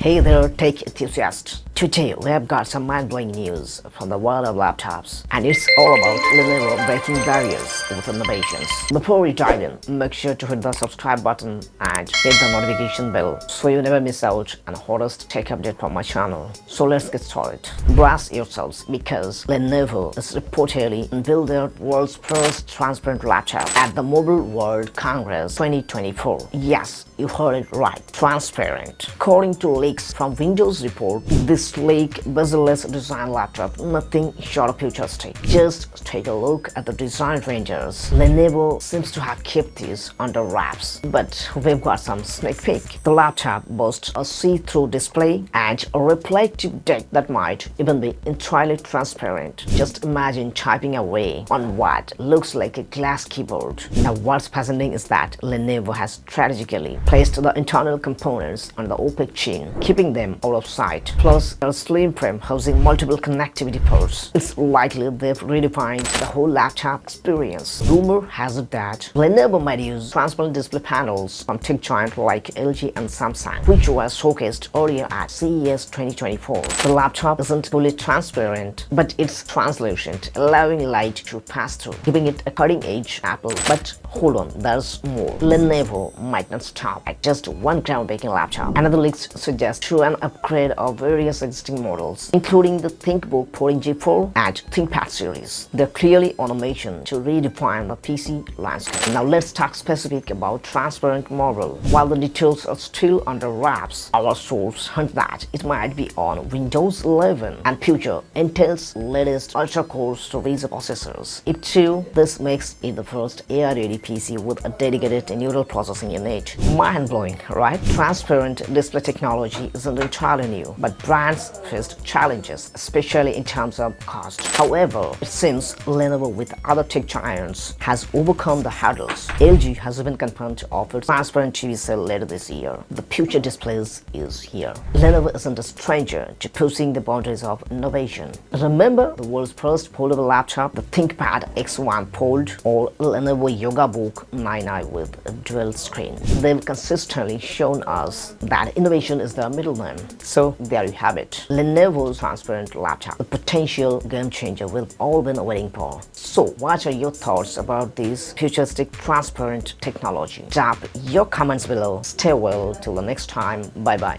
Hey there, tech enthusiasts. Today we have got some mind-blowing news from the world of laptops, and it's all about Lenovo breaking barriers with innovations. Before we dive in, make sure to hit the subscribe button and hit the notification bell so you never miss out on the hottest tech update from my channel. So let's get started. Brace yourselves because Lenovo is reportedly unveiled their world's first transparent laptop at the Mobile World Congress 2024. Yes, you heard it right, transparent. According to leaks from Windows Report, this sleek, bezel-less design laptop, nothing short of futuristic. Just take a look at the design renders. Lenovo seems to have kept these under wraps, but we've got some sneak peek. The laptop boasts a see-through display and a reflective deck that might even be entirely transparent. Just imagine typing away on what looks like a glass keyboard. Now what's fascinating is that Lenovo has strategically placed the internal components on the opaque chin, keeping them out of sight. Plus, a slim frame housing multiple connectivity ports. It's likely they've redefined the whole laptop experience. Rumor has it that Lenovo might use transparent display panels from tech giants like LG and Samsung, which was showcased earlier at CES 2024. The laptop isn't fully transparent, but it's translucent, allowing light to pass through, giving it a cutting-edge Apple. But hold on, there's more. Lenovo might not stop at just one groundbreaking laptop. Another leaks suggest through an upgrade of various existing models, including the ThinkBook 14G4 and ThinkPad series. They're clearly on a mission to redefine the PC landscape. Now let's talk specific about transparent model. While the details are still under wraps, our source hint that it might be on Windows 11 and future Intel's latest ultra-core storage processors. If true, this makes it the first AI-ready PC with a dedicated neural processing unit. Mind-blowing, right? Transparent display technology isn't entirely new, but brands faced challenges, especially in terms of cost. However, it seems Lenovo, with other tech giants, has overcome the hurdles. LG has even confirmed to offer transparent TV cell later this year. The future displays is here. Lenovo isn't a stranger to pushing the boundaries of innovation. Remember the world's first foldable laptop, the ThinkPad X1 Fold, or Lenovo YogaBook 9i with a dual screen. They've consistently shown us that innovation is their middleman. So there you have it. Lenovo's transparent laptop, the potential game changer we've all been waiting for. So what are your thoughts about this futuristic transparent technology? Drop your comments below. Stay well till the next time. Bye bye.